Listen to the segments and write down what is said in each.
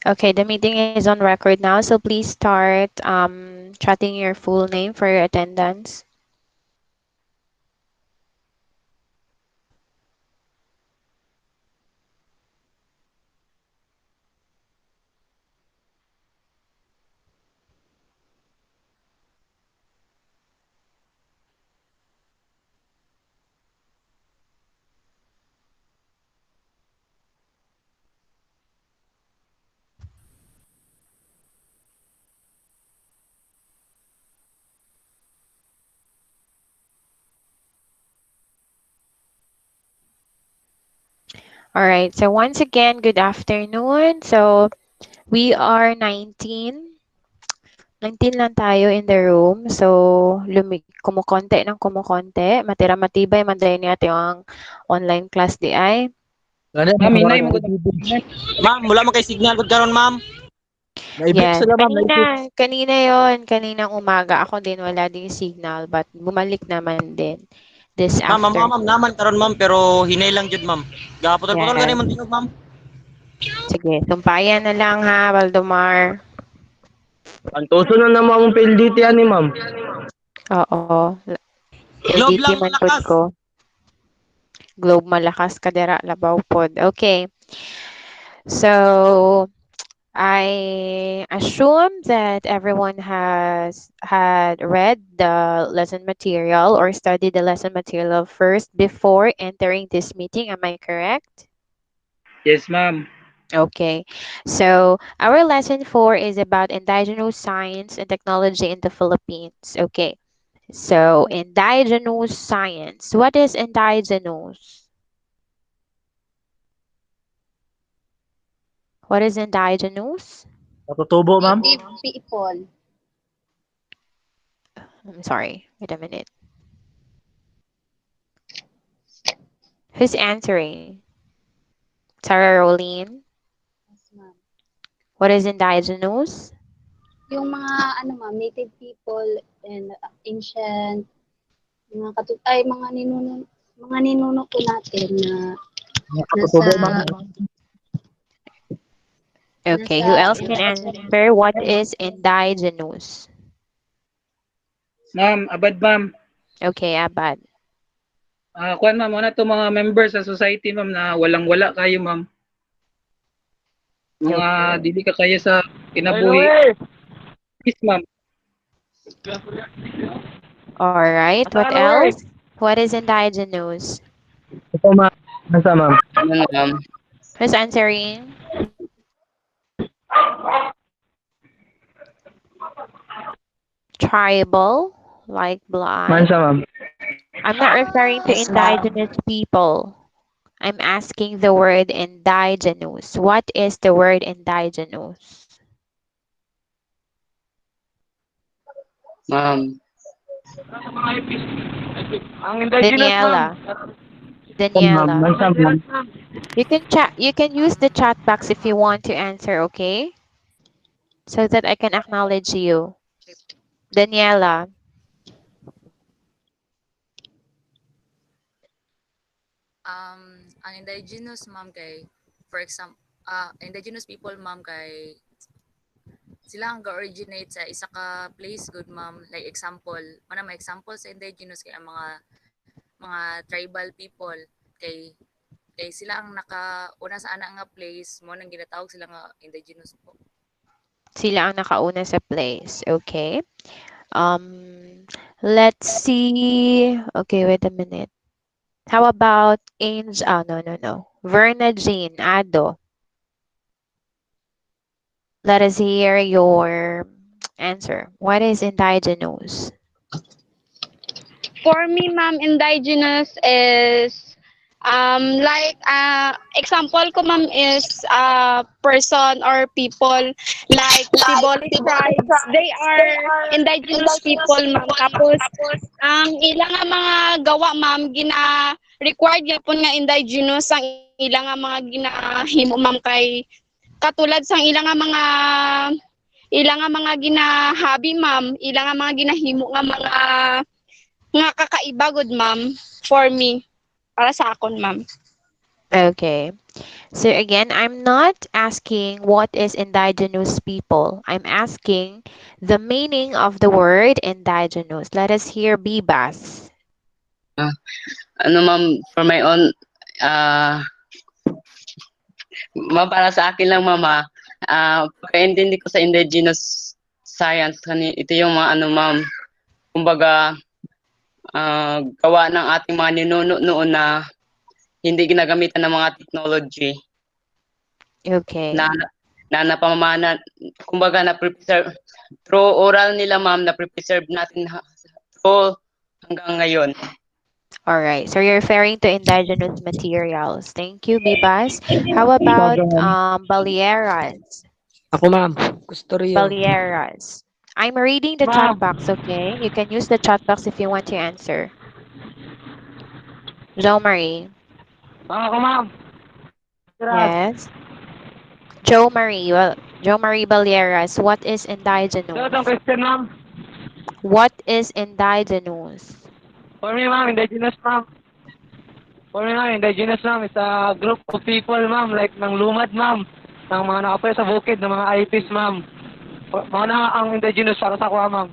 Okay, the meeting is on record now, so please start chatting your full name for your attendance. All right, so once again, good afternoon. So we are 19 lang tayo in the room. So kumukonte ng kumukonte. Matira matibay man dahil niya yung online class di ay. Ma'am, hinay mo gud. Ma'am, wala man kay signal gud karon, ma'am. Naibip Yes, sila, ma'am, naibip. kanina yon, kaninang umaga. Ako din wala ding signal but bumalik naman din this Ma'am, afternoon. ma'am, naman karon, ma'am, pero hinay lang jud, ma'am. Gaputol-putol gani Yes. man tinog, ma'am. Sige, sumpayan na lang ha, Valdemar. Antoso na naman akong PLDT ani, ma'am. Oo. Globe LDT lang man pod malakas. ko. Globe malakas kadera labaw pod. Okay. So, I assume that everyone has had read the lesson material or studied the lesson material first before entering this meeting. Am I correct? Yes, ma'am. Okay. So, our lesson 4 is about indigenous science and technology in the Philippines. Okay. So, indigenous science. What is indigenous? What is indigenous? Natutubo, ma'am. Native people. I'm sorry. Wait a minute. Who's answering? Sarah Rolene. Yes, ma'am. What is indigenous? Yung mga ano ma'am, native people and ancient ay mga ninuno po natin na nasa Natutubo, ma'am. Okay. nasa Who else can indigenous. answer? What is indigenous? Ma'am, abad, ma'am. Okay, Abad. Kuan, ma'am, ano to mga members sa society, ma'am, na walang-wala kayo, ma'am. Mga Okay. dili ka kayo sa kinabuhi. Yes, ma'am. All right. What else? What is indigenous? Ito, ma'am. Nasa, ma'am. Ano, ma'am? Who's answering? Tribal, like blind. Mansa, ma'am. I'm not referring to Yes, ma'am. indigenous people. I'm asking the word indigenous. What is the word indigenous? Ma'am. Ang indigenous, ma'am. Daniela. Ito, ma'am. Daniela. Mansa, ma'am. You can chat. You can use the chat box if you want to answer, okay? So that I can acknowledge you. Daniela. Ang indigenous ma'am kay for example indigenous people ma'am kay sila ang ga-originate sa isa ka place good ma'am, like example mana may example sa indigenous kay ang mga tribal people kay sila ang nakauna sa ana nga place mo nang ginatawag sila nga indigenous po. Sila ang nakauna sa place. Okay. Let's see. Okay, wait a minute. How about Angel? Oh, no. Verna Jean Ado. Let us hear your answer. What is indigenous? For me, ma'am, indigenous is like example ko ma'am is person or people like Sibolic tribes. They are indigenous people, ma'am. Tapos ang ilang nga mga gawa, ma'am, required gyapon nga indigenous ang ilang nga mga ginahimo, ma'am, kay katulad sang ilang nga mga ginahabi, ma'am, ilang nga mga ginahimo nga kakaiba good, ma'am, for me, para sa akon, ma'am. Okay. So again, I'm not asking what is indigenous people. I'm asking the meaning of the word indigenous. Let us hear Bibas. Ah, ano ma'am, for my own, ah, ma'am, para sa akin lang ma'am, pagkaintindi ko sa Indigenous Science, ito yung mga ano ma'am, kumbaga, gawa ng ating mga ninuno noon na hindi ginagamitan ng mga technology na Okay. napamana, kumbaga na preserve through oral nila ma'am, na preserve natin through hanggang ngayon. All right. So you're referring to indigenous materials. Thank you, Bibas. How about Balieras? Ako ma'am, Custodio. Balieras. I'm reading the chat Ma'am, box, okay? You can use the chat box if you want to answer. Jo Marie. ako ma'am. Grabe. Yes. Jo Marie. Well, Jo Marie Balieras. What is So, itong indigenous? question ma'am. What is indigenous? For me ma'am, indigenous ma'am. For me ma'am, indigenous ma'am is a group of people ma'am, like ng lumad ma'am. Ng mga nakapoy sa bukid, ng mga IPs ma'am. Mga na ang indigenous para sa kuha ma'am.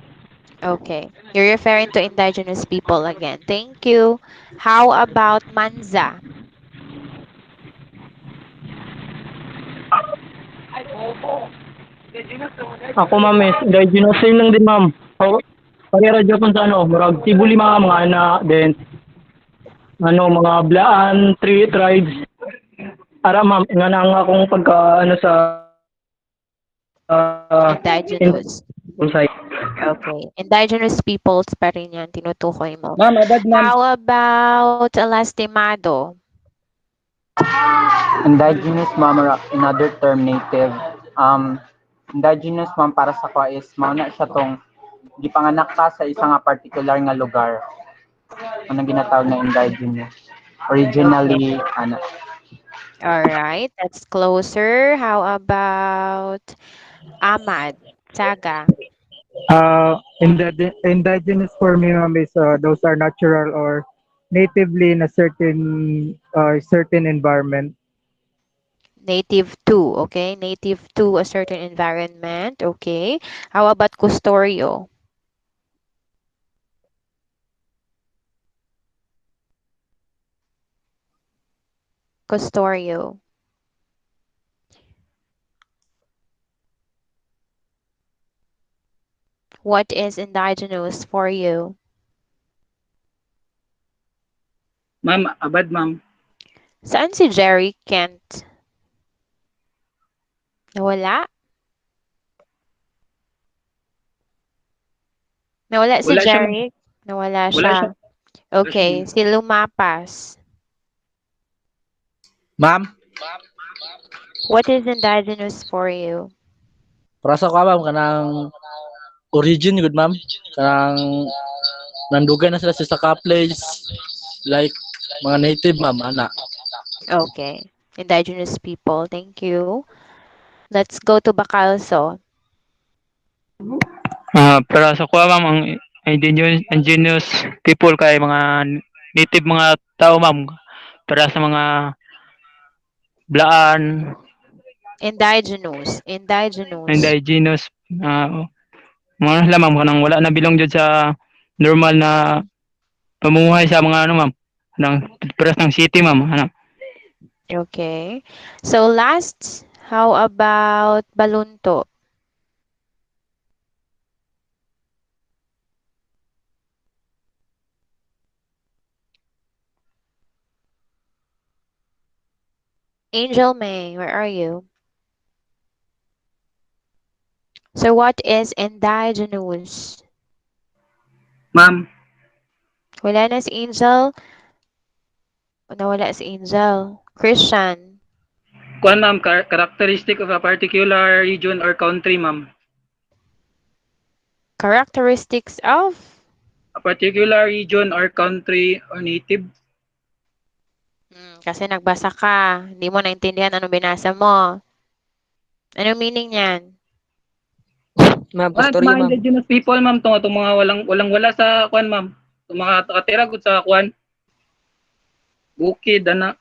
Okay. You're referring to indigenous people again. Thank you. How about Manza? Ako ma'am is indigenous same lang din ma'am. O, parehara dyan kung sa ano, murag tibuli mga anak, then ano, mga blaan, tribes. Ara ma'am, nga na ang akong pagka ano sa in Indigenous. unsay. Okay. Indigenous peoples pa rin yan, tinutukoy mo. Ma'am, abad ma'am. How about lastimado? Indigenous ma'am or another term native. Indigenous ma'am para sa ko is mauna siya tong gipanganak ka sa isang nga particular nga lugar. Anong ginatawag na indigenous. Originally, ano, All right. That's closer. How about Ahmad? Saga. Indigenous for me, ma'am, is those are natural or natively in a certain environment. Native to. Okay. Native to a certain environment. Okay. How about Custorio? Custorio. What is indigenous for you? Ma'am, abad ma'am. Saan si Jerry Kent? Nawala? Nawala si Wala siya ma'am. Jerry? Nawala Wala siya. siya. Wala siya Okay. ma'am. Si Lumapas. Ma'am, What is indigenous for you? para sa kuha ma'am, kanang origin, good ma'am. Kanang nandugan na sila sa saka place, like mga native ma'am, ana. Okay. Indigenous people. Thank you. Let's go to Bacalso. Para sa kuha ma'am, ang indigenous people kay mga native mga tao ma'am. Para sa mga blaan, Indigenous. Indigenous. indigenous, mga sila ma'am, kanang wala na bilong dyan sa normal na pamumuhay sa mga ano ma'am. Ng peras ng city ma'am. Ano. Okay. So last, how about Balunto? Angel May, where are you? So what is indigenous? Ma'am, Wala na si Angel. Nawala si Angel. Christian. kuan ma'am, characteristic of a particular region or country ma'am. Characteristics of? A particular region or country or native. Kasi nagbasa ka. Hindi mo naintindihan ano binasa mo. Ano meaning niyan? Ma'am, Mga Custodio ma'am. indigenous people ma'am, tong mga walang wala sa kuan ma'am. Itong mga nakatira gud sa kuan. Bukid ana.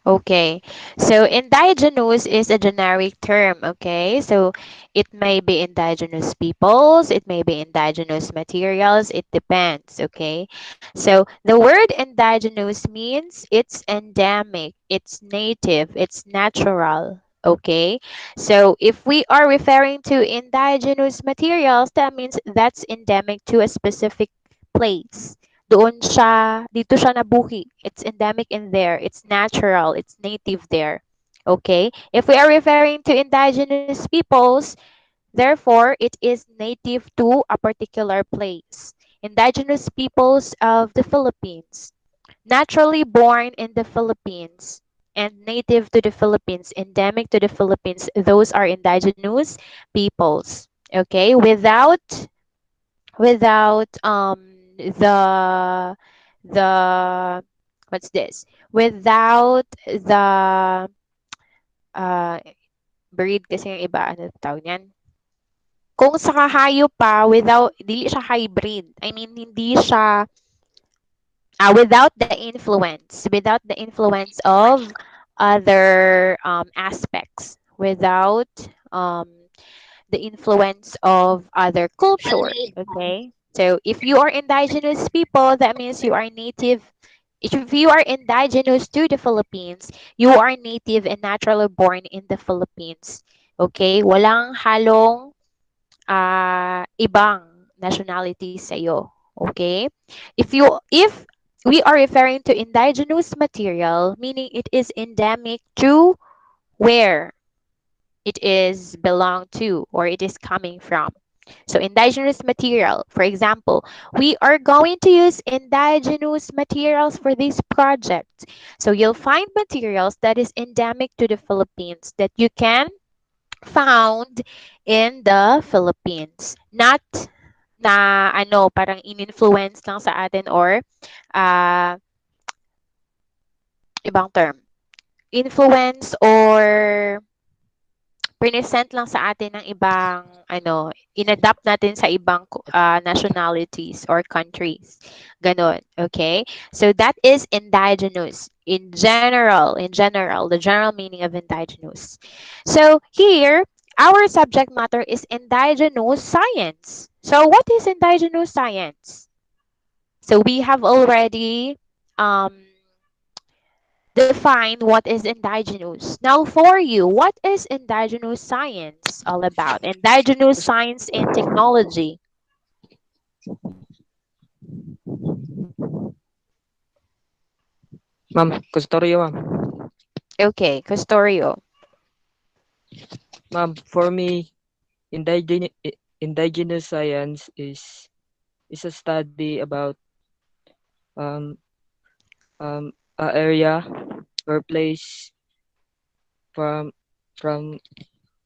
Okay, so indigenous is a generic term. Okay, so it may be indigenous peoples, it may be indigenous materials, it depends. Okay, so the word indigenous means it's endemic, it's native, it's natural. Okay, so if we are referring to indigenous materials, that means that's endemic to a specific place. Dito siya nabuhi. It's endemic in there. It's natural. It's native there. Okay? If we are referring to indigenous peoples, therefore, it is native to a particular place. Indigenous peoples of the Philippines, naturally born in the Philippines and native to the Philippines, endemic to the Philippines, those are indigenous peoples. Okay? Without the what's this, without the uh breed kasi yung iba, ano tawag niyan, kung sa hayop pa, without, dili siya hybrid, I mean hindi siya without the influence of other aspects, without um the influence of other culture. Okay. So if you are indigenous people, that means you are native. If you are indigenous to the Philippines, you are native and naturally born in the Philippines. Okay? Walang halong ibang nationalities sa'yo. Okay? If we are referring to indigenous material, meaning it is endemic to where it is belong to or it is coming from. So indigenous material, for example, we are going to use indigenous materials for this project. So you'll find materials that is endemic to the Philippines that you can found in the Philippines. Not na ano, parang in-influence lang sa atin or uh, ibang term. Influence or present lang sa atin ng ibang ano, inadapt natin sa ibang nationalities or countries. Ganon, okay? So that is indigenous in general, the general meaning of indigenous. So here, our subject matter is indigenous science. So what is indigenous science? So we have already um, define what is indigenous. Now, for you, what is indigenous science all about? Indigenous science and technology. Ma'am, Custodio, ma'am. Okay, Custorio. Ma'am, for me, indigenous science is a study about um a area or place from from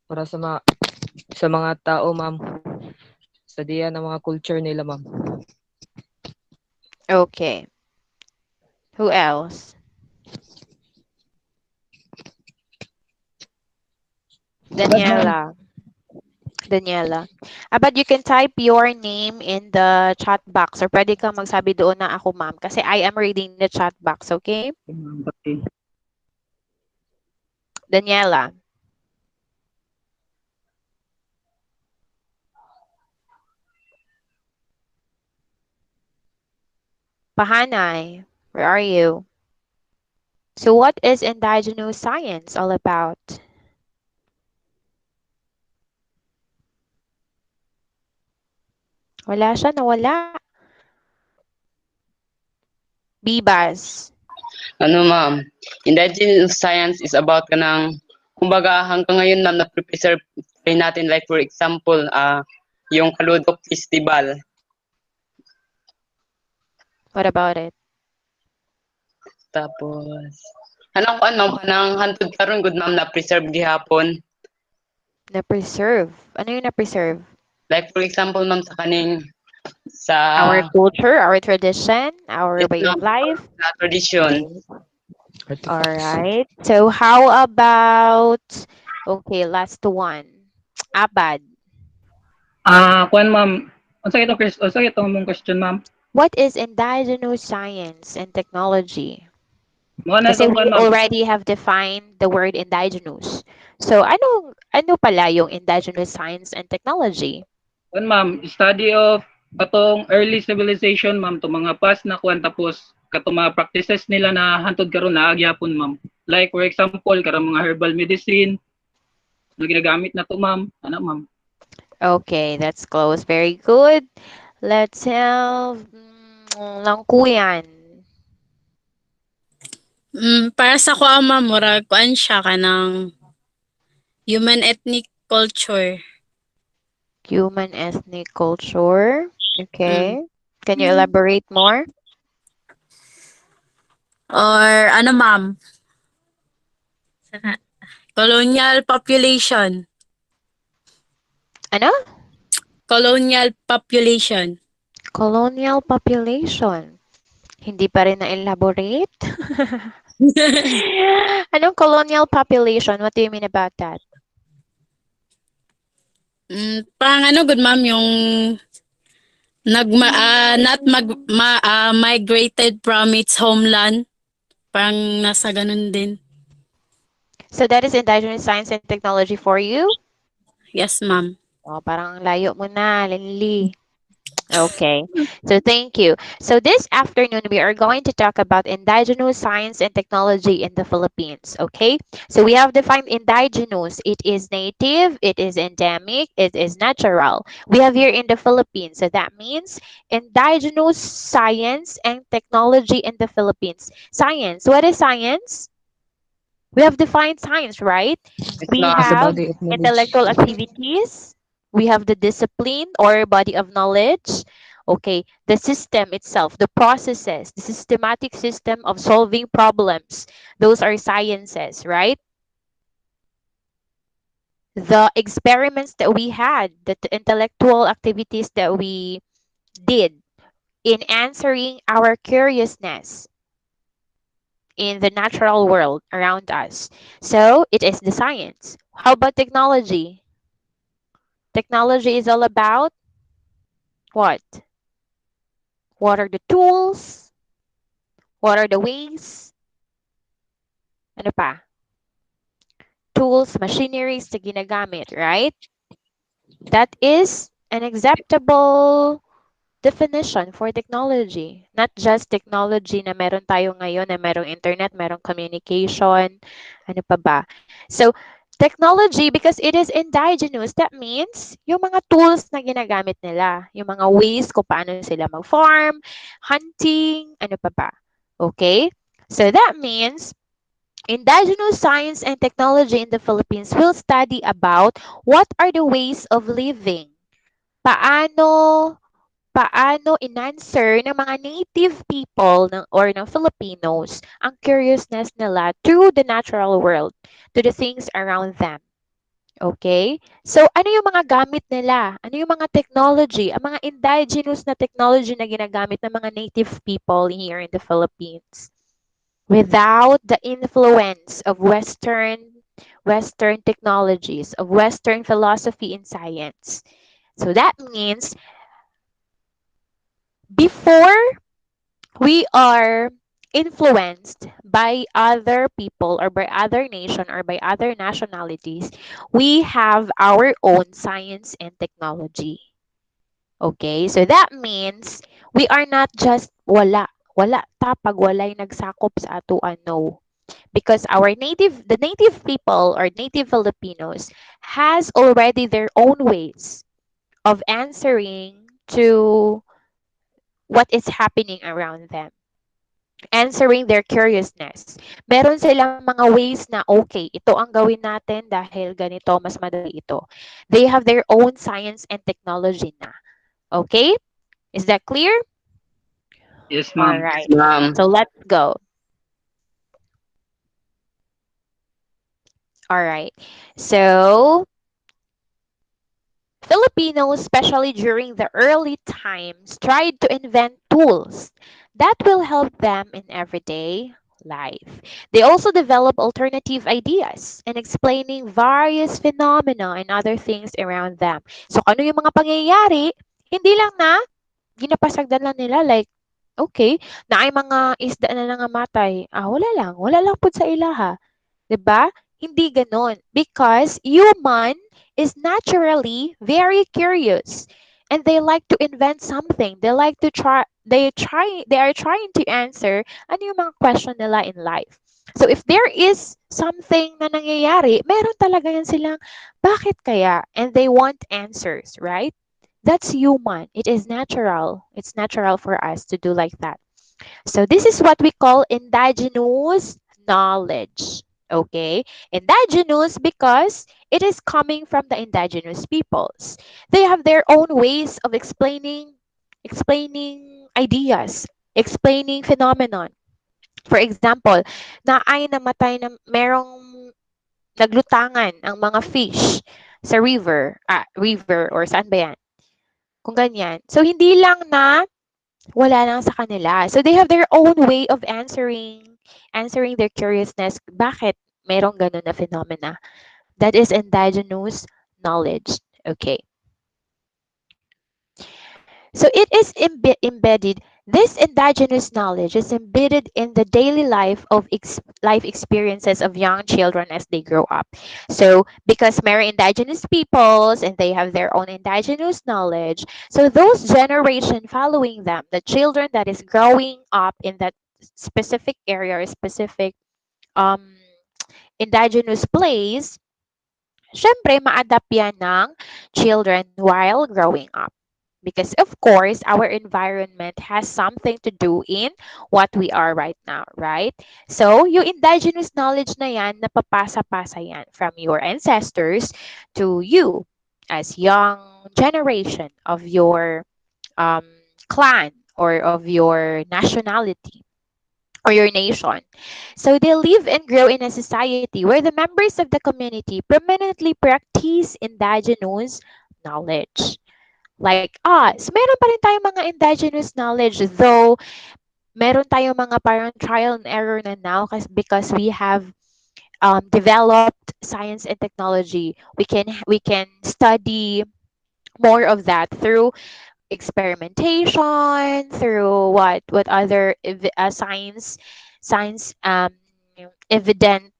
para sa mga tao, ma'am. Studihan ang mga culture nila, ma'am. Okay. Who else? Yes, ma'am. Daniela. Daniela. But you can type your name in the chat box or pwede kang magsabi doon na ako ma'am kasi I am reading the chat box, okay? Okay. Daniela. Pahanay. Where are you? So what is indigenous science all about? Wala siya, nawala. Bibas. Ano ma'am, indigenous science is about kanang kumbaga hanggang ngayon ma'am na-preserve rin natin like for example yung Kaludok Festival. What about it? Tapos anong kuan ma'am kanang hantud karon gud ma'am na-preserve gihapon. Na-preserve. Ano yung na-preserve? Like for example ma'am sa kaning sa Our culture, our tradition, our way of life. na tradition. All right. So how about, okay, last one. Abad. Kuan ma'am. Unsa itong mong question, ma'am? What is indigenous science and technology? Mo na Kasi itong we kuan ma'am. already have defined the word indigenous. So ano pala yung indigenous science and technology? Kuan ma'am, study of atong early civilization ma'am to mga past na kuan tapos katong mga practices nila na hantod karon na agyapon ma'am. Like for example karang mga herbal medicine na ginagamit na to ma'am. Ana ma'am. Okay, that's close. Very good. Let's have langkuyan. Para sa ko ama murag kuan siya kanang human ethnic culture. Human ethnic culture. Mm. Okay. Can you elaborate more? Or ano ma'am? Colonial population. Ano? Colonial population. Colonial population. Hindi pa rin na-elaborate? Anong colonial population? What do you mean about that? Parang ano good ma'am yung not migrated from its homeland. Parang nasa ganun din. So that is indigenous science and technology for you? Yes, ma'am. Oh, parang layo mo na, Linli. Okay, so thank you. So this afternoon, we are going to talk about indigenous science and technology in the Philippines. Okay, so we have defined indigenous. It is native, it is endemic, it is natural. We have here in the Philippines. So that means indigenous science and technology in the Philippines. Science. What is science? We have defined science, right? Yes, We It's a ma'am. have body of knowledge. intellectual activities. We have the discipline or body of knowledge. Okay, the system itself, the processes, the systematic system of solving problems. Those are sciences, right? The experiments that we had, the intellectual activities that we did in answering our curiousness in the natural world around us. So it is the science. How about technology? Technology is all about what? What are the tools? What are the ways? Ano pa? Tools, machineries na ginagamit, right? That is an acceptable definition for technology. Not just technology na meron tayo ngayon, na merong internet, merong communication, ano pa ba? So, technology, because it is indigenous, that means yung mga tools na ginagamit nila, yung mga ways kung paano sila mag-farm, hunting, ano pa ba? Okay? So, that means indigenous science and technology in the Philippines will study about what are the ways of living. Paano in-answer ng mga native people or ng Filipinos ang curiousness nila through the natural world, to the things around them. Okay? So, ano yung mga gamit nila? Ano yung mga technology? Ang mga indigenous na technology na ginagamit ng mga native people here in the Philippines. Without the influence of Western technologies, of Western philosophy and science. So that means before we are influenced by other people or by other nation or by other nationalities, we have our own science and technology. Okay, so that means we are not just wala ta pag walay nagsakop sa atoan, no. Because the native people or native Filipinos has already their own ways of answering to what is happening around them, answering their curiousness. Meron silang mga ways na, okay, ito ang gawin natin dahil ganito, mas madali ito. They have their own science and technology na. Okay? Is that clear? Yes All ma'am. Yes, right. ma'am. So let's go. All right. So Filipinos, especially during the early times, tried to invent tools that will help them in everyday life. They also develop alternative ideas and explaining various phenomena and other things around them. So ano yung mga pangyayari, hindi lang na ginapasagdan lang nila like Okay, na ay mga isda na nangamatay. Wala lang pud sa ilaha. 'Di ba? Hindi gano'n. Because human is naturally very curious and they like to invent something. They are trying to answer ano yung mga question nila in life. So if there is something na nangyayari, meron talaga yan silang bakit kaya? And they want answers, right? That's human. It is natural. It's natural for us to do like that. So this is what we call indigenous knowledge. Okay, indigenous because it is coming from the indigenous peoples. They have their own ways of explaining ideas, explaining phenomenon. For example, na ay namatay na merong naglutangan ang mga fish sa river or saan ba yan? Kung ganyan. So hindi lang na wala lang sa kanila. So they have their own way of answering their curiousness. Bakit merong ganun na phenomena? That is indigenous knowledge. Okay. So it is embedded. This indigenous knowledge is embedded in the daily life of life experiences of young children as they grow up. So because many indigenous peoples and they have their own indigenous knowledge, so those generation following them, the children that is growing up in that specific area or specific um, indigenous place, syempre ma-adapt yan ng children while growing up. Because of course, our environment has something to do in what we are right now, right? So, yung indigenous knowledge na yan, napapasa-pasa yan from your ancestors to you as young generation of your um, clan or of your nationality or your nation. So they live and grow in a society where the members of the community permanently practice indigenous knowledge. Like us, meron pa rin tayong mga indigenous knowledge, though meron tayong mga parang trial and error na now because we have developed science and technology. We can study more of that through experimentation, through what other science evident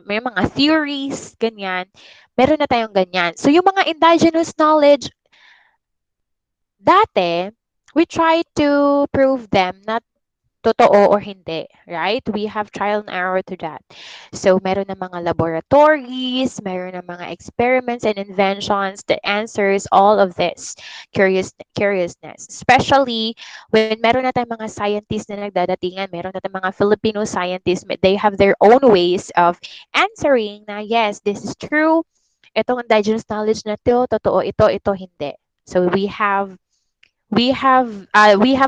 may mga theories ganyan. Meron na tayong ganyan. So yung mga indigenous knowledge dati, we try to prove them na totoo or hindi, right? We have trial and error to that. So, meron na mga laboratories, meron na mga experiments and inventions that answers all of this curiousness. Especially when meron na tayong mga scientists na nagdadatingan, meron na tayong mga Filipino scientists, they have their own ways of answering na yes, this is true. Itong indigenous knowledge na to, totoo ito hindi. So we have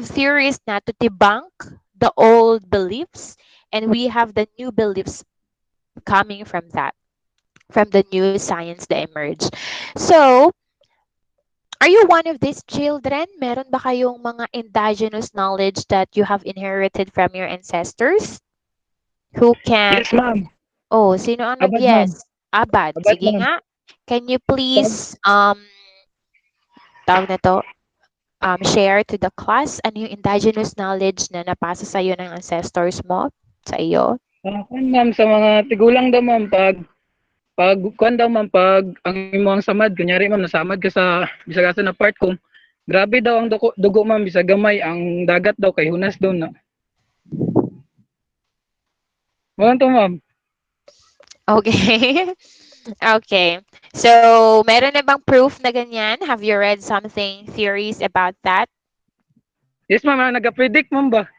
theories na to debunk the old beliefs and we have the new beliefs coming from that, from the new science that emerged. So are you one of these children? Meron ba kayong mga indigenous knowledge that you have inherited from your ancestors? Who can... Yes, ma'am. Oh, sino ang Abad, ma'am. nag-yes? Abad. Abad, Sige ma'am. nga. Can you Pag, please tawag na to, share to the class ano yung indigenous knowledge na napasa sa iyo ng ancestors mo, sa iyo? ma'am, sa mga tigulang daw, ma'am, pag kuan daw, ma'am, pag ang imong samad, kunyari, ma'am, nasamad ka sa bisag na part kung grabe daw ang dugo, ma'am, bisag gamay, ang dagat daw kay hunas daw na. Mo to, ma'am. Okay. Okay. So, meron na bang proof na ganyan? Have you read something, theories about that? Yes, ma'am, naga-predict, ma'am ba?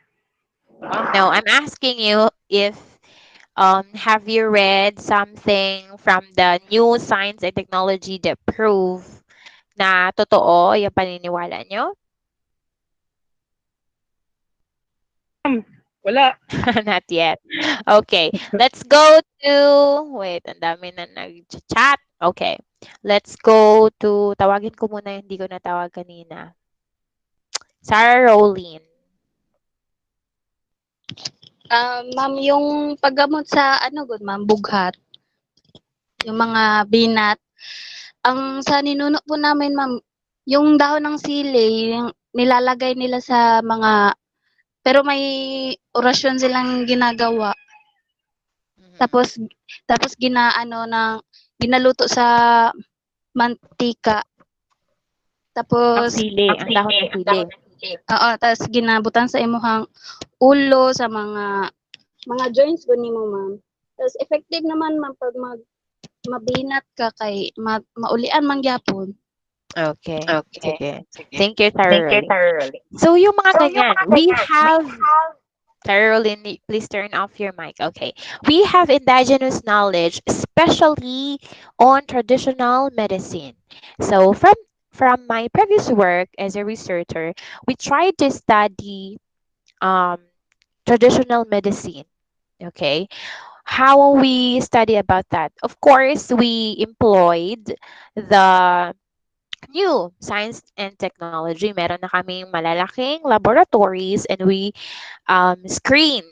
No, I'm asking you if have you read something from the new science and technology that prove na totoo yung paniniwala nyo? Wala. Not yet. Okay, let's go to, wait, ang dami na nag-chat. Okay, let's go to, tawagin ko muna yung hindi ko natawag kanina. Sarah Rowlene. Ma'am, yung paggamot sa good ma'am, bughat, yung mga binat, ang sa ninuno po namin ma'am, yung dahon ng sili, yung nilalagay nila sa mga Pero may orasyon silang ginagawa. Mhm. Tapos tapos ginaluto sa mantika. Ang Tapos sili, ang dahon ng sili. oo, tapos ginabutan sa imuhang ulo sa mga joints guni mo, ma'am. Tapos effective naman ma'am pag mabinat ka kay maulian man gyapon. Okay, Okay. sige. Sige. Thank you, Thank you, thoroughly. thoroughly. So, yung mga So yung ganyan, mga we ganyan, we have have thoroughly, please turn off your mic. Okay. We have indigenous knowledge, especially on traditional medicine. So, from my previous work as a researcher, we tried to study um, traditional medicine. Okay. How we study about that? Of course, we employed the new science and technology. Meron na kaming malalaking laboratories and we screen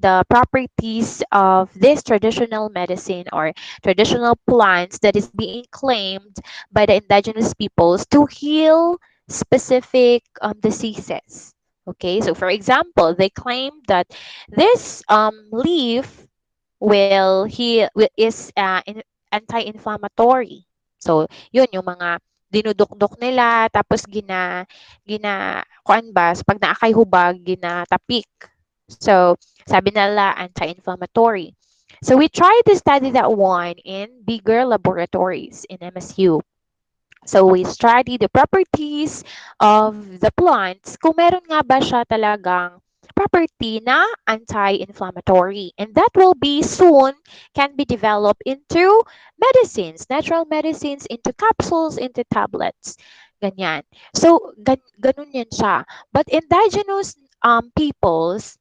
the properties of this traditional medicine or traditional plants that is being claimed by the indigenous peoples to heal specific diseases. Okay, so for example, they claim that this leaf is anti-inflammatory. So, yun yung mga dinudukdok nila tapos gina kuan ba pag naakay hubag ginatapik. So, sabi nila anti-inflammatory. So we tried to study that one in bigger laboratories in MSU. So we study the properties of the plants kung meron nga ba siya talagang property na anti-inflammatory. And that will be soon can be developed into medicines, natural medicines, into capsules, into tablets. Ganyan. So, ganun yan siya. But indigenous peoples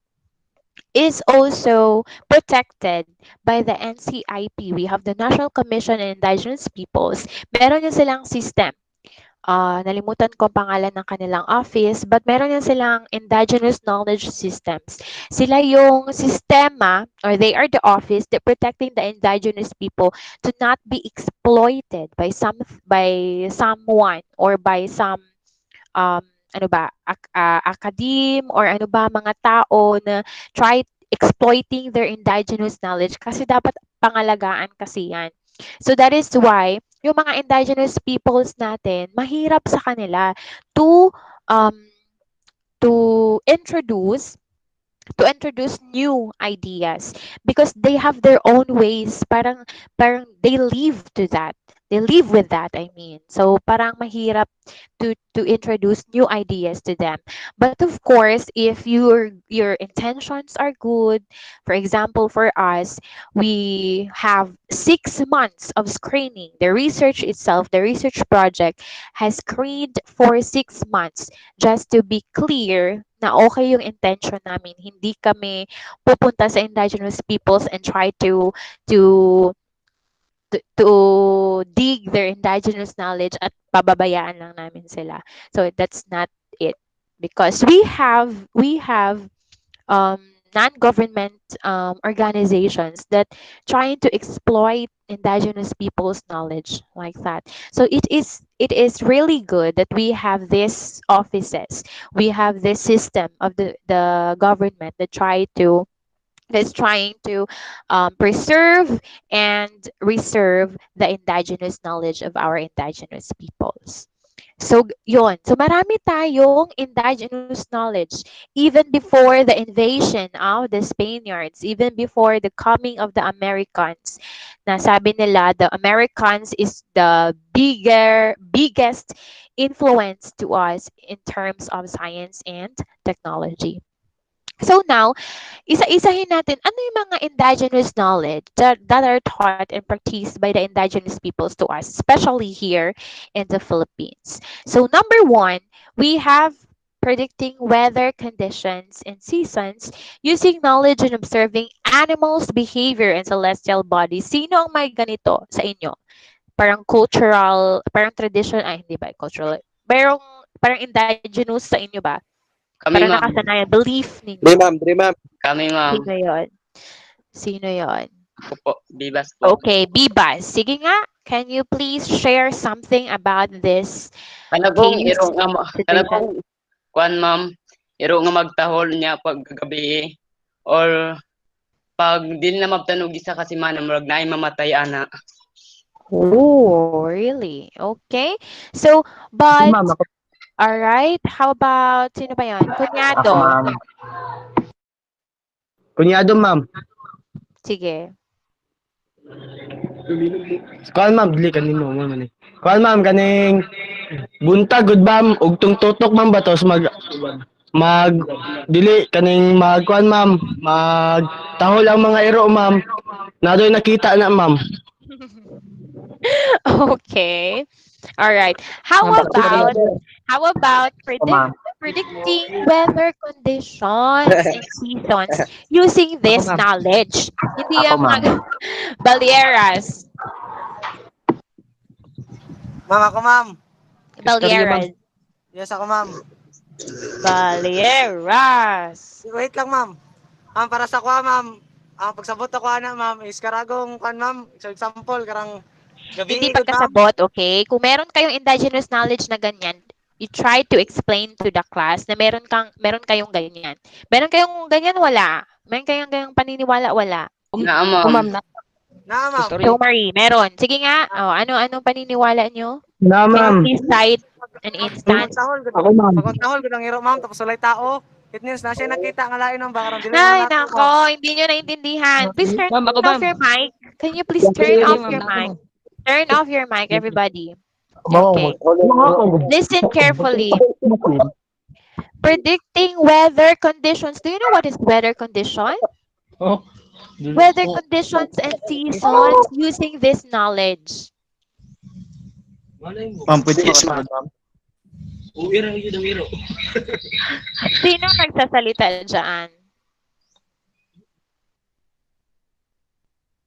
is also protected by the NCIP. We have the National Commission on Indigenous Peoples. Meron yan silang system. Nalimutan ko ang pangalan ng kanilang office, but meron yan silang Indigenous Knowledge Systems. Sila yung sistema, or they are the office that protecting the indigenous people to not be exploited by someone or by some um, ano ba, academe or ano ba, mga tao na try exploiting their indigenous knowledge kasi dapat pangalagaan kasi yan. So that is why yung mga indigenous peoples natin, mahirap sa kanila to um, to introduce new ideas because they have their own ways, parang they live to that, they live with that, I mean, so parang mahirap to introduce new ideas to them. But of course, if your intentions are good, for example, for us, we have 6 months of screening. The research itself, the research project has screened for 6 months just to be clear na okay yung intention namin. Hindi kami pupunta sa indigenous peoples and try to dig their indigenous knowledge at pababayaan lang namin sila. So that's not it. Because we have non-government organizations that trying to exploit indigenous people's knowledge like that. So it is really good that we have these offices, we have this system of the government that is trying to preserve and reserve the indigenous knowledge of our indigenous peoples. So, yun. So, marami tayong indigenous knowledge even before the invasion of the Spaniards, even before the coming of the Americans. Na sabi nila, the Americans is the biggest influence to us in terms of science and technology. So now, isa-isahin natin ano yung mga indigenous knowledge that are taught and practiced by the indigenous peoples to us, especially here in the Philippines. So number one, we have predicting weather conditions and seasons using knowledge and observing animals' behavior and celestial bodies. Sino ang may ganito sa inyo? Parang cultural, parang tradition, ay hindi ba cultural, parang indigenous sa inyo ba? Kami, Parang ma'am. nakasanayan, belief Di ninyo. ma'am, di ma'am. Kami, ma'am. Sino yon? Sino yon? Ako po. Bibas po. Okay, Bibas. Sige nga, can you please share something about this Kanagong case irong situation? kanagong kuan, ma'am. iro nga magtahol niya pag gabi or pag dili na mabtanog isa kasi man murag naay mamatay ana. Oh, really? Okay. So, but, Ma'am, ako. all right. How about, sino ba yan? Ako, Kunyado. ma'am. Kunyado, ma'am. Sige. Kuan ma'am, dili kanimo mo man eh. Kuan ma'am kaning buntag gud ma'am ug tutok ma'am batos mag dili kaning mag kuan ma'am, mag tahol ang mga iro ma'am. Nadoy nakita na ma'am. Okay. All right. How about Ako, ma'am. predicting weather conditions and seasons using Ako, this ma'am. knowledge? Hindi Ako, yung ma'am. mga Balieras. Ma'am, ako, ma'am. Istorya, ma'am. Balieras. Yes, ako, ma'am. Balieras. Wait lang, ma'am. Para sa kuha, ma'am, ang pagsabot ako ana, ma'am, is karagong kan, ma'am. So example, karang Hindi gabi gud, ma'am. pagkasabot, okay? Kung meron kayong indigenous knowledge na ganyan, you try to explain to the class na meron kayong ganyan. Meron kayong ganyan, wala. Meron kayong ganyang paniniwala, wala. Naa Ako, ma'am. ma'am, na Na, ma'am. istorya. So, Marie, meron. Sige nga. Oh, anong paniniwala nyo? Na Can you ma'am. please cite an instance? Pagkontahol gud. Ako ma'am. Pagkontahol gud ang hiro, ma'am, tapos walay tao. It means na siya nakita nga lain ng baka dili Ay, naman nato, ma'am. nako, hindi nyo naintindihan. Please turn Ma'am, ako, off ma'am. your mic. Can you please turn Istorya, off ma'am, your na ako, mic? ma'am. Turn off your mic, everybody. Ma'am, Okay. Listen carefully. Predicting weather conditions. Do you know what is weather condition? Oh. Weather conditions and seasons using this knowledge. Ma'am, pwede makasunod ma'am. Sino nagsasalita dyan?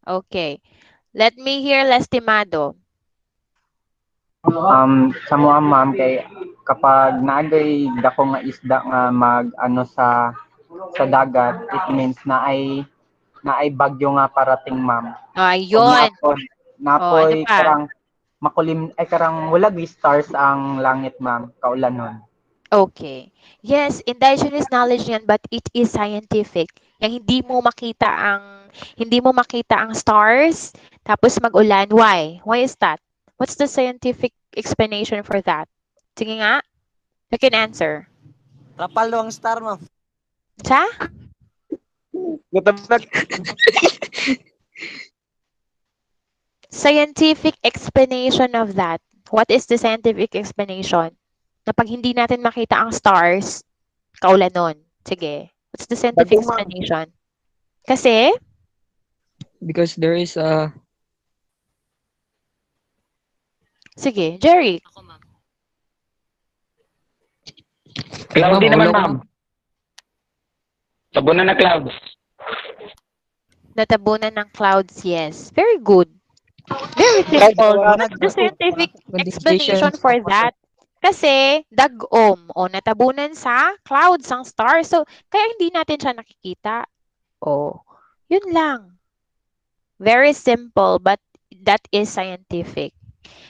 Okay. Let me hear Lastimado. Sa mga ma'am kay kapag naagay dako nga isda nga mag ano sa dagat, it means na ay bagyo nga parating, ma'am. Oh, Ug ayun. Oh, ano napoy pa? karang makulim ay karang wala gi stars ang langit, ma'am, kaulanon. Okay. Yes, indigenous knowledge yan, but it is scientific. Yung hindi mo makita ang stars, tapos mag-ulan. Why? Why is that? What's the scientific explanation for that? Sige nga. You can answer. Trapal ang star, ma'am. Sa? Scientific explanation of that. What is the scientific explanation? Na pag hindi natin makita ang stars, kaulan nun. Sige. What's the scientific Bagyo, ma'am. explanation? Kasi, Because there is a sige, Jerry. Ako, ma'am. Cloudy Ma'am, naman, ulo ko, ma'am. Tabunan na clouds. Natabunan ng clouds, yes. Very good. Very simple. No? That's the scientific explanation condensation. for that. Kasi, dag-om. O, natabunan sa clouds, ang stars. So, kaya hindi natin siya nakikita. O, yun lang. Very simple, but that is scientific.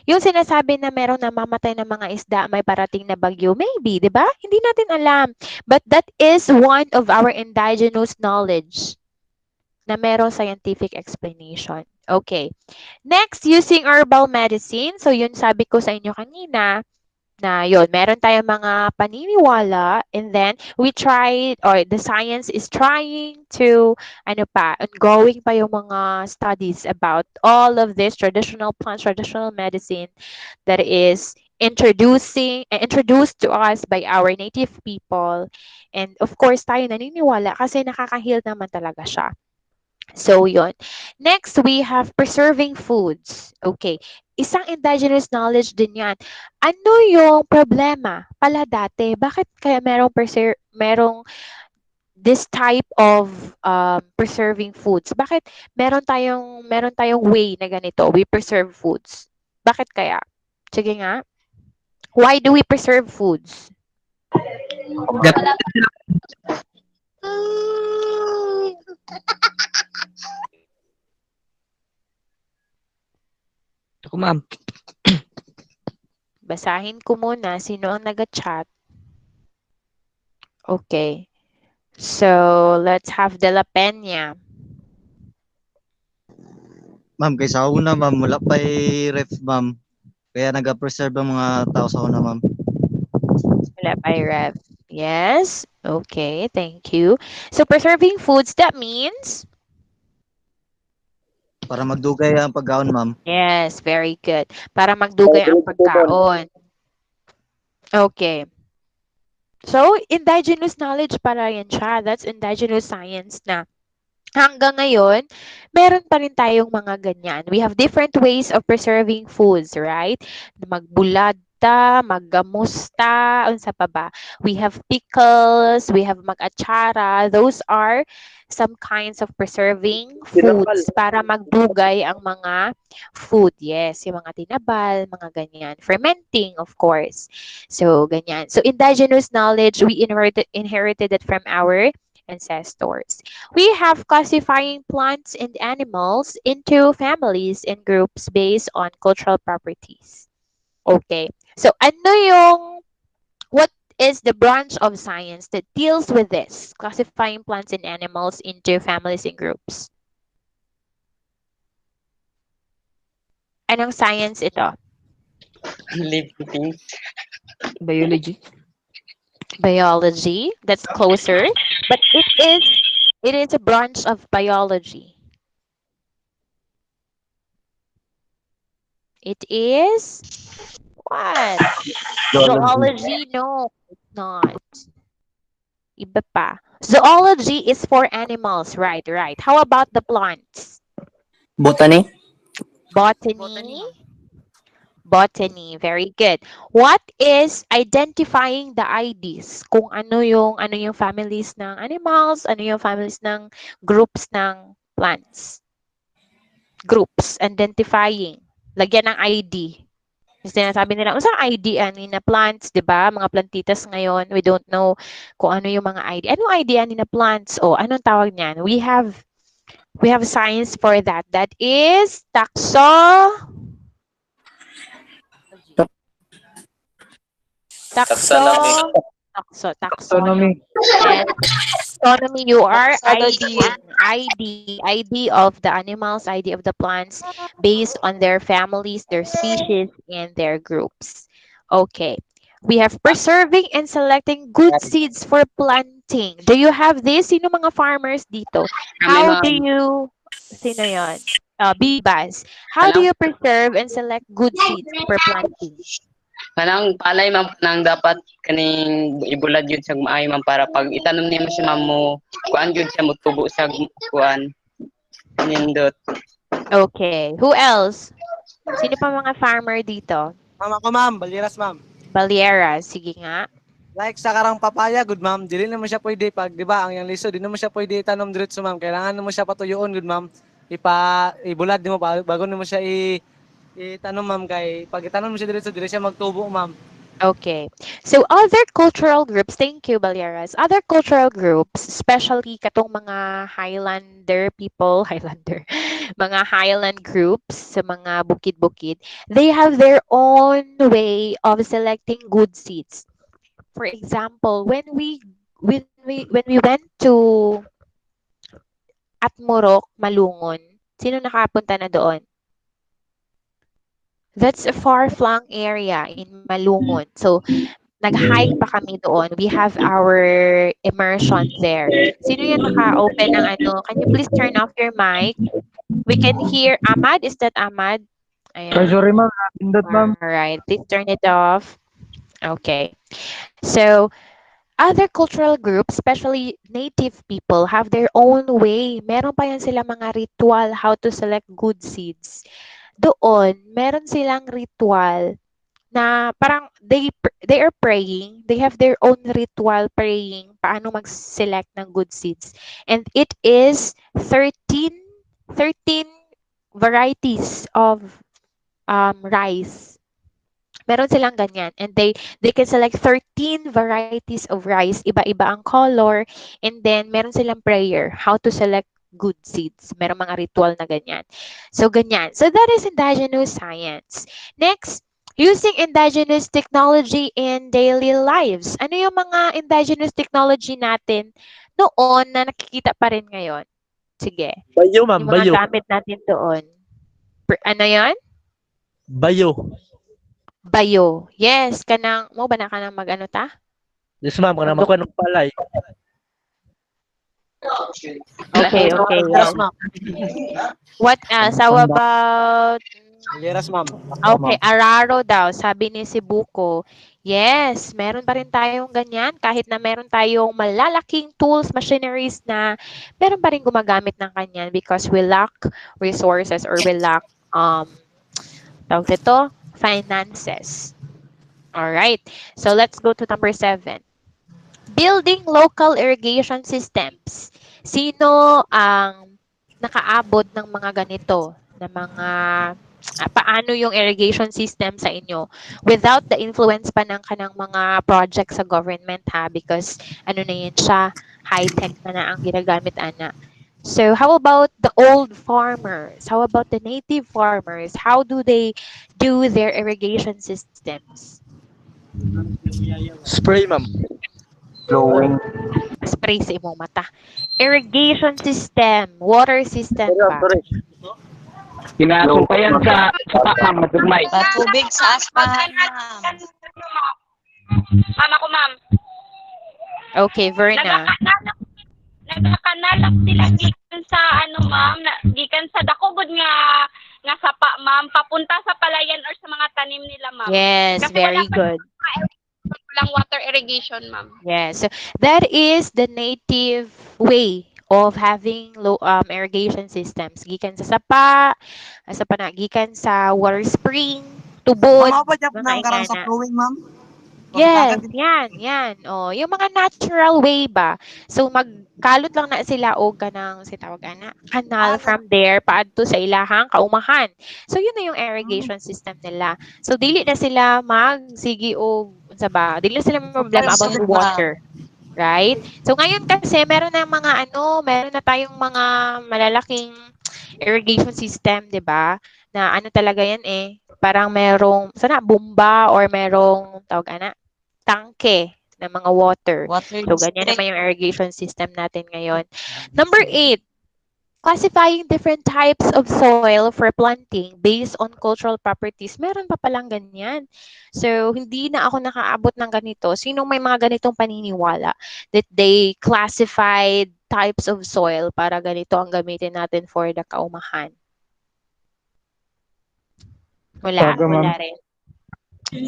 Yung sinasabi na meron namamatay ng mga isda, may parating na bagyo, maybe, di ba? Hindi natin alam. But that is one of our indigenous knowledge na merong scientific explanation. Okay. Next, using herbal medicine. So, yun sabi ko sa inyo kanina, na yun, meron tayong mga paniniwala, and then we tried, or the science is trying to, ongoing pa yung mga studies about all of this traditional plants, traditional medicine that is introduced to us by our native people. And of course, tayo naniniwala kasi nakaka-heal naman talaga siya. So, yun. Next, we have preserving foods. Okay. Isang indigenous knowledge din yan. Ano yung problema pala dati? Bakit kaya merong this type of preserving foods? Bakit meron tayong way na ganito? We preserve foods. Bakit kaya? Sige nga. Why do we preserve foods? Ako, ma'am. Basahin ko muna sino ang nag-chat. Okay. So, let's have De La Peña. Ma'am, kay sa una, ma'am, wala pa'y ref, ma'am. Kaya nag-preserve ang mga tao sa una, ma'am. Wala pa ref. Yes. Okay, thank you. So, preserving foods, that means? Para magdugay ang pagkaon, ma'am. Yes, very good. Para magdugay ang pagkaon. Okay. So, indigenous knowledge para yan siya. That's indigenous science na. Hanggang ngayon, meron pa rin tayong mga ganyan. We have different ways of preserving foods, right? Magbulad ta, maggamusta, unsa pa ba? We have pickles, we have mag-atsara. Those are some kinds of preserving foods para magdugay ang mga food. Yes, yung mga tinabal, mga ganyan. Fermenting, of course. So, ganyan. So, indigenous knowledge, we inherited it from our ancestors. We have classifying plants and animals into families and groups based on cultural properties. Okay. So, what is the branch of science that deals with this, classifying plants and animals into families and groups? Anong science ito? Living things. Biology. Biology. That's closer, but it is a branch of biology. It is what? Zoology? No, it's not. Iba pa. Zoology is for animals, right, right. How about the plants? Botany. Botany? Botany, very good. What is identifying the IDs? Kung ano yung families ng animals, ano yung families ng groups ng plants. Groups, identifying. Lagyan ng ID. Sinasabi nila, unsa ID ani na plants, 'di ba? Mga plantitas ngayon, we don't know kung ano yung mga ID. Anong ID ani na plants? O anong tawag niyan? We have science for that. That is Taxonomy. Taxonomy. Yes. Taxonomy, you are ID of the animals, ID of the plants based on their families, their species, and their groups. Okay. We have preserving and selecting good seeds for planting. Do you have this? Sino mga farmers dito? Kami, How do ma'am. you, sino yon? Bibas. How do Kanang, you preserve and select good seeds for planting? kanang palay, ma'am, kanang dapat kaning ibulad yun sa maayo, ma'am, para pag itanom niya mo siya, ma'am, mo, kuan yun siya, magtubo sa kuan. Nindot. Okay. Who else? Sino pa mga farmer dito? Ma'am ako ma'am, Baliras ma'am. Baliera, sige nga. Like sa karang papaya, good ma'am, dili naman siya pwede pag, di ba, ang yang liso, di naman siya pwede itanom diretso ma'am. Kailangan mo siya patuyuon, good ma'am. Ibulad mo bago mo siya itanom ma'am kay pag itanom mo siya diretso, dire siya magtubo ma'am. Okay. So other cultural groups, thank you, Balieras. Other cultural groups, especially katong mga Highlander people, Highlander, mga Highland groups sa mga bukid-bukid, they have their own way of selecting good seeds. For example, when we went to Atmorok, Malungon, sino nakapunta na doon? That's a far-flung area in Malungon. So, nag-hike pa kami doon. We have our immersion there. Sino yung naka-open ng ano? Can you please turn off your mic? We can hear Ahmad. Is that Ahmad? Ayan. Sorry ma'am, napindot ma'am. Alright, please turn it off. Okay. So, other cultural groups, especially native people, have their own way. Meron pa yan sila mga ritual how to select good seeds. Doon, meron silang ritual na parang they are praying. They have their own ritual praying paano mag-select ng good seeds. And it is 13 varieties of rice. Meron silang ganyan. And they can select 13 varieties of rice. Iba-iba ang color. And then, meron silang prayer. How to select good seeds. Meron mga ritual na ganyan. So, ganyan. So, that is indigenous science. Next, Using indigenous technology in daily lives. Ano yung mga indigenous technology natin noon na nakikita pa rin ngayon? Sige. Bayo, ma'am. Yung mga Bayo. gamit natin doon. Ano yan? Bayo. Bayo. Yes, kanang mo ba na kanang mag-ano ta? Yes, ma'am. Kanang makuha ng palay. Okay, okay. Yes. What else? How about Yes, ma'am. okay, araro daw, sabi ni Sibuko. Yes, meron pa rin tayong ganyan. Kahit na meron tayong malalaking tools, machineries na meron pa rin gumagamit ng kanyan because we lack resources or we lack tawag dito, finances. All right. So let's go to number 7. Building local irrigation systems. Sino ang nakaabot ng mga ganito, na mga paano yung irrigation system sa inyo without the influence pa ng kanang mga project sa government ha, because ano na yan siya, high-tech na ang ginagamit ana. So how about the old farmers? How about the native farmers? How do they do their irrigation systems? Spray, ma'am. Flowing. Spray sa imong mata. Irrigation system, water system ba? Kinasumpayan sa ma'am, madugmay. Patubig sa aspahan, ma'am. Mama ko, ma'am. Okay, Verna. Nagakanalak sila gikan sa ma'am, gikan sa dakobod nga sapa, ma'am, papunta sa palayan or sa mga tanim nila, ma'am. Yes, Kasi very wala good. lang water irrigation, ma'am. Yes. So that is the native way of having irrigation systems. Gikan sa sapa na gikan sa water spring, tubod, Ma'am, pa jab mga nang karon sa ingana. flowing, ma'am. Yes, yan. Oh, yung mga natural way ba. So magkalot lang na sila og kanang sitawag ana, canal from there paadto sa ilahang kaumahan. So yun na yung irrigation system nila. So dili na sila magsigi og unsa ba? Dili na sila problema about the water. Right? So ngayon kasi meron na mga meron na tayong mga malalaking irrigation system, 'di ba? Na ano talaga yan parang merong sana bomba or merong tawag ana tangke ng mga water. So ganyan naman yung irrigation system natin ngayon. Number 8, classifying different types of soil for planting based on cultural properties. Meron pa palang ganyan. So, hindi na ako nakaabot ng ganito. Sinong may mga ganitong paniniwala that they classified types of soil para ganito ang gamitin natin for the kaumahan? Wala? Wala rin.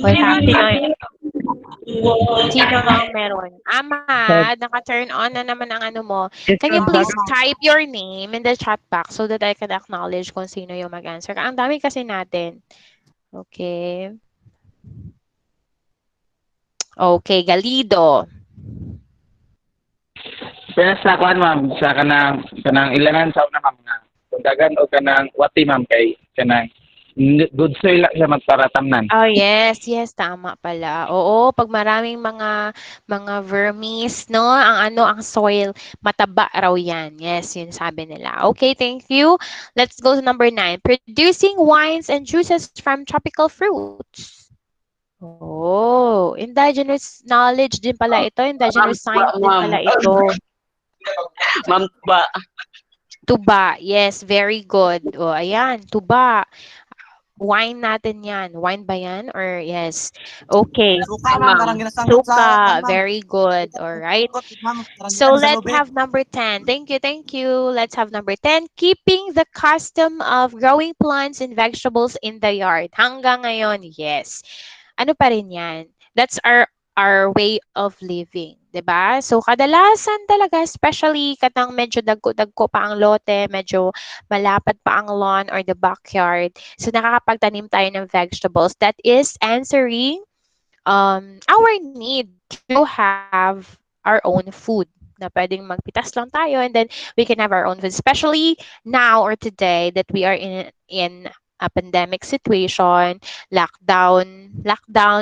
Wala. Sino ang meron? Ahmad, naka-turn on na naman ang mo. Can you please type your name in the chat box so that I can acknowledge kung sino yung mag-answer? Ang dami kasi natin. Okay. Okay, Galido. Pero sa kuan, ma'am, sa kanang ilangan sa una, ma'am, na dagan o kanang wati, ma'am, kay kanang good soil lang siya magparatamnan. Oh, yes, tama pala. Oo, pag maraming mga vermis, no, ang soil, mataba raw 'yan. Yes, yun sabi nila. Okay, thank you. Let's go to number 9. Producing wines and juices from tropical fruits. Oh, indigenous knowledge din pala ito. Indigenous science din pala ito. Ma'am, tuba. Tuba, yes, very good. Oh, ayan, tuba. Wine natin yan. Wine ba yan? Or yes. Okay. Suka. Very good. All right. So let's have number 10. Thank you. Let's have number 10. Keeping the custom of growing plants and vegetables in the yard. Hanggang ngayon, yes. Ano pa rin yan? That's our way of living, 'di ba? So kadalasan talaga, especially katang medyo dagko pa ang lote, medyo malapad pa ang lawn or the backyard. So nakakapagtanim tayo ng vegetables that is answering our need to have our own food. Na pwedeng magpitas lang tayo and then we can have our own food, especially now or today that we are in a pandemic situation, lockdown,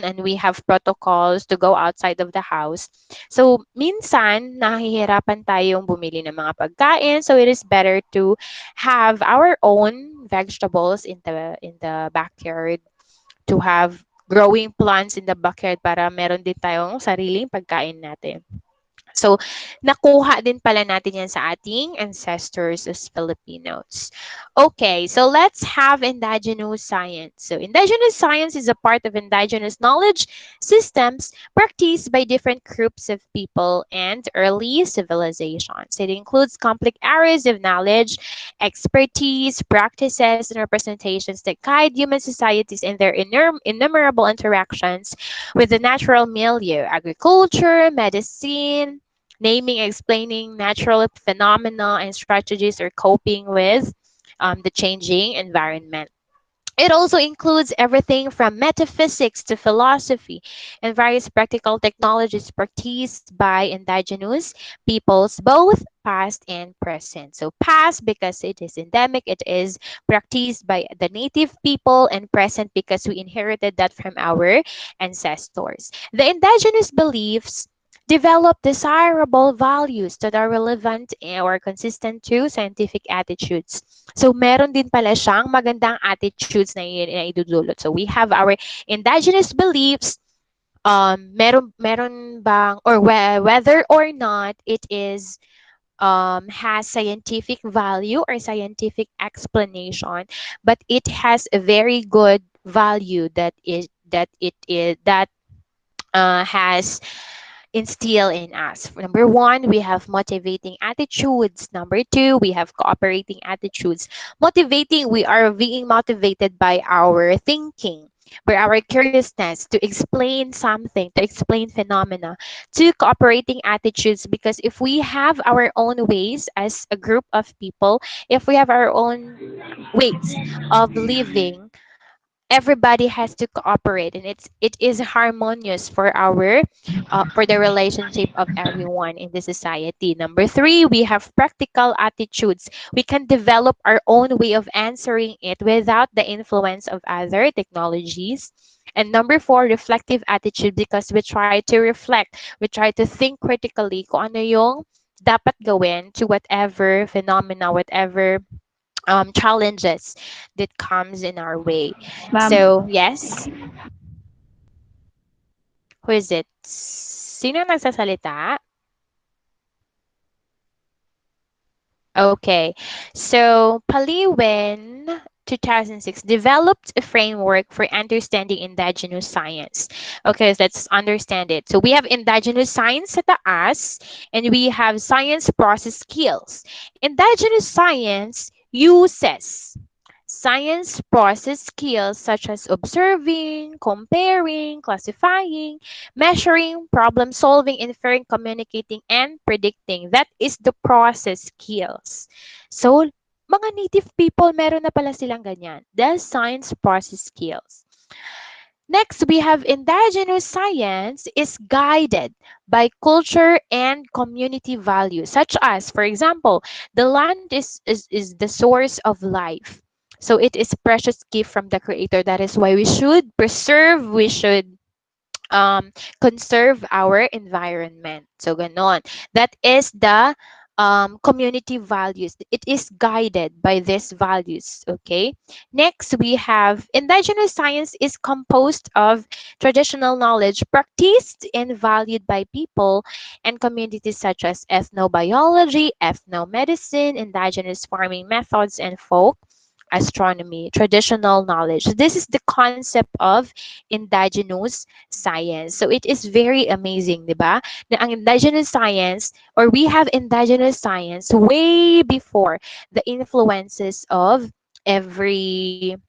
and we have protocols to go outside of the house. So, minsan, nahihirapan tayong bumili ng mga pagkain. So, it is better to have our own vegetables in the backyard, to have growing plants in the backyard para meron din tayong sariling pagkain natin. So, nakuha din pala natin yan sa ating ancestors as Filipinos. Okay, so let's have indigenous science. So, indigenous science is a part of indigenous knowledge systems practiced by different groups of people and early civilizations. It includes complex areas of knowledge, expertise, practices, and representations that guide human societies in their innumerable interactions with the natural milieu, agriculture, medicine, naming, explaining natural phenomena and strategies or coping with the changing environment. It also includes everything from metaphysics to philosophy and various practical technologies practiced by indigenous peoples, both past and present. So, past because it is endemic, it is practiced by the native people, and present because we inherited that from our ancestors. The indigenous beliefs develop desirable values that are relevant or consistent to scientific attitudes. So, meron din pala siyang magandang attitudes na idudulot. So, we have our indigenous beliefs, meron bang, or whether or not it is has scientific value or scientific explanation, but it has a very good value that has instill in us. Number one, we have motivating attitudes. Number two, we have cooperating attitudes. Motivating, we are being motivated by our thinking, by our curiousness to explain something, to explain phenomena. Two, cooperating attitudes, because if we have our own ways as a group of people, if we have our own ways of living, everybody has to cooperate, and it is harmonious for our for the relationship of everyone in the society. Number three, we have practical attitudes. We can develop our own way of answering it without the influence of other technologies. And number four, reflective attitude, because we try to reflect, we try to think critically kung ano yung dapat gawin to whatever phenomena, whatever challenges that comes in our way. Ma'am. So, yes, who is it? Sino nagsasalita? Okay. So, Paliwen 2006 developed a framework for understanding indigenous science. Okay, so let's understand it. So we have indigenous science sa taas, and we have science process skills. Indigenous science uses science process skills such as observing, comparing, classifying, measuring, problem solving, inferring, communicating, and predicting. That is the process skills. So, mga native people, meron na pala silang ganyan. The science process skills. Next, we have indigenous science is guided by culture and community values, such as, for example, the land is the source of life. So it is precious gift from the creator. That is why we should preserve, we should conserve our environment. So, ganon. That is the community values. It is guided by these values. Okay. Next, we have indigenous science is composed of traditional knowledge practiced and valued by people and communities such as ethnobiology, ethnomedicine, indigenous farming methods, and folk astronomy, traditional knowledge. This is the concept of indigenous science. So it is very amazing, di ba? Na ang indigenous science, or we have indigenous science way before the influences of every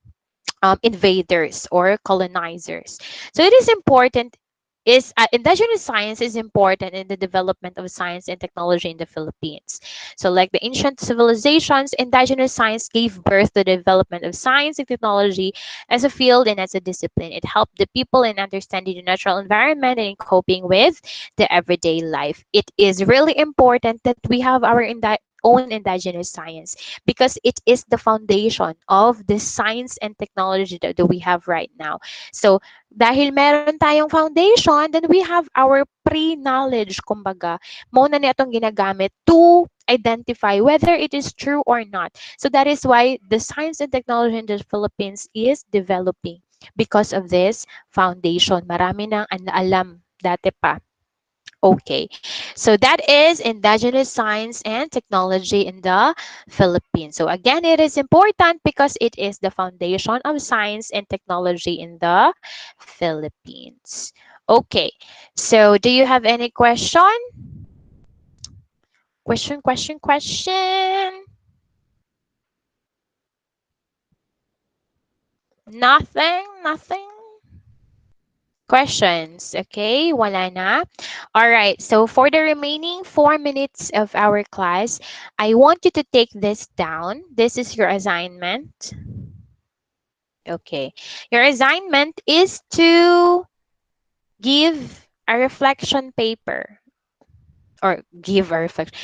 invaders or colonizers. So it is important is indigenous science is important in the development of science and technology in the Philippines. So like the ancient civilizations, indigenous science gave birth to the development of science and technology as a field and as a discipline. It helped the people in understanding the natural environment and in coping with the everyday life. It is really important that we have our own indigenous science because it is the foundation of the science and technology that we have right now. So, dahil meron tayong foundation, then we have our pre-knowledge, kumbaga. Muna na itong ginagamit to identify whether it is true or not. So that is why the science and technology in the Philippines is developing. because of this foundation. Marami nang alam dati pa. Okay, so that is Indigenous Science and Technology in the Philippines. So again, it is important because it is the foundation of science and technology in the Philippines. Okay, so do you have any question? Question. Nothing. Questions, okay? Wala na. All right, so for the remaining 4 minutes of our class, I want you to take this down. This is your assignment. Okay, your assignment is to give a reflection paper or give a reflection.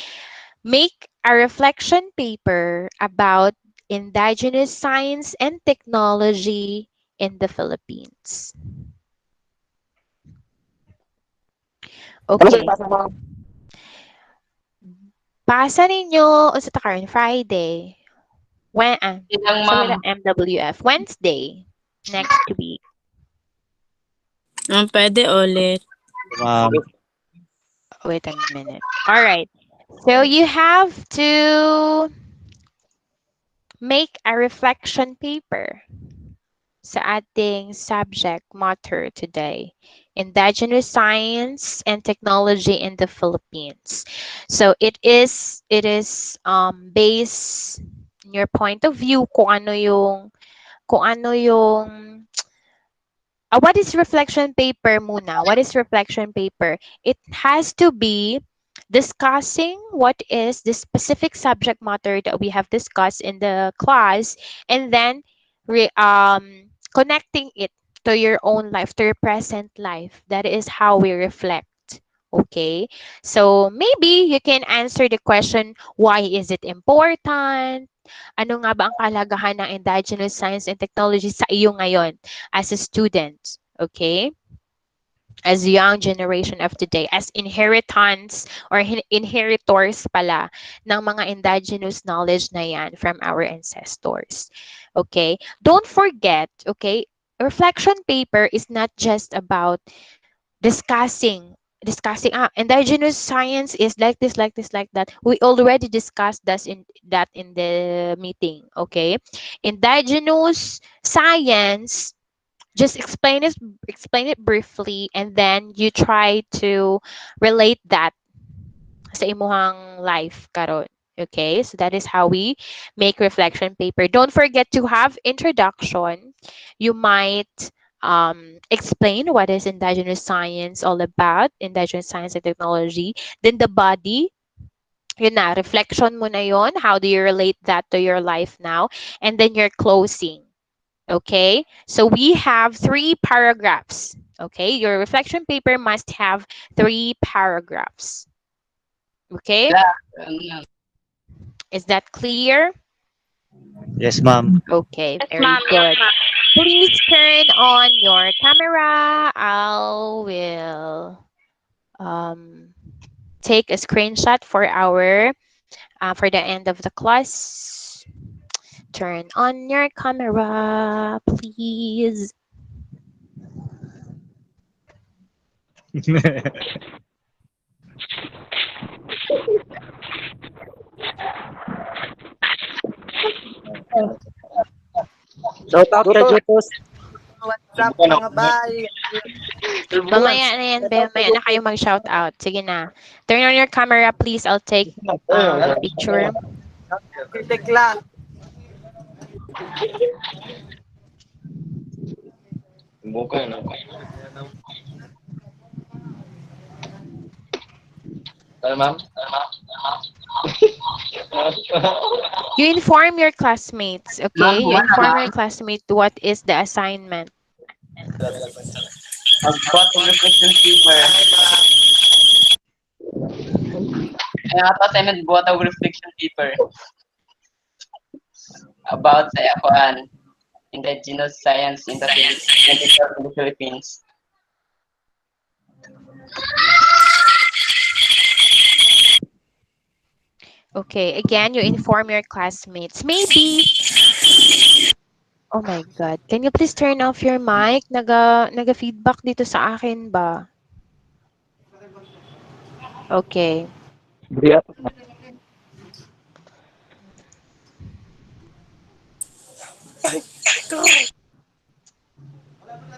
Make a reflection paper about indigenous science and technology in the Philippines. Okay. Pasa ninyo unsa ta karon Friday. Ilang Sa ma'am. wala MWF Wednesday next week. Pwede ulit. Wait a minute. All right. So you have to make a reflection paper sa ating subject matter today. Indigenous Science and Technology in the Philippines. So it is based in your point of view kung ano yung what is reflection paper muna? What is reflection paper? It has to be discussing what is the specific subject matter that we have discussed in the class, and then connecting it to your own life, to your present life. That is how we reflect. Okay, so maybe you can answer the question, why is it important? Ano nga ba ang kahalagahan ng indigenous science and technology sa iyo ngayon as a student? Okay? As young generation of today, as inheritance or inheritors pala ng mga indigenous knowledge na yan from our ancestors. Okay? Don't forget, okay, reflection paper is not just about discussing indigenous science is like that. We already discussed that in the meeting. Okay, indigenous science, just explain it briefly, and then you try to relate that sa imuhang life karon. Okay, so that is how we make reflection paper. Don't forget to have introduction. You might explain what is indigenous science all about, indigenous science and technology. Then the body, yun na, reflection mo na yun. How do you relate that to your life now? And then your closing. Okay, so we have 3 paragraphs. Okay, your reflection paper must have 3 paragraphs. Okay, is that clear? Yes, ma'am. Okay, Yes, very ma'am. Yes, good. ma'am. Please turn on your camera. I will take a screenshot for the end of the class. Turn on your camera, please. Shout out kay Jetos. What's up mga bay? Mamaya na yan, mamaya na kayo mag-shout out. Sige na. Turn on your camera, please. I'll take picture. Tekla. Ma'am? You inform your classmates, okay? You inform your classmates what is the assignment. Magbuhat og reflection paper. Ang ato assignment buhat og reflection paper about sa akuan indigenous science in the Philippines. Okay, again, you inform your classmates. Maybe Oh my God. Can you please turn off your mic? Naga-feedback dito sa akin ba? Okay.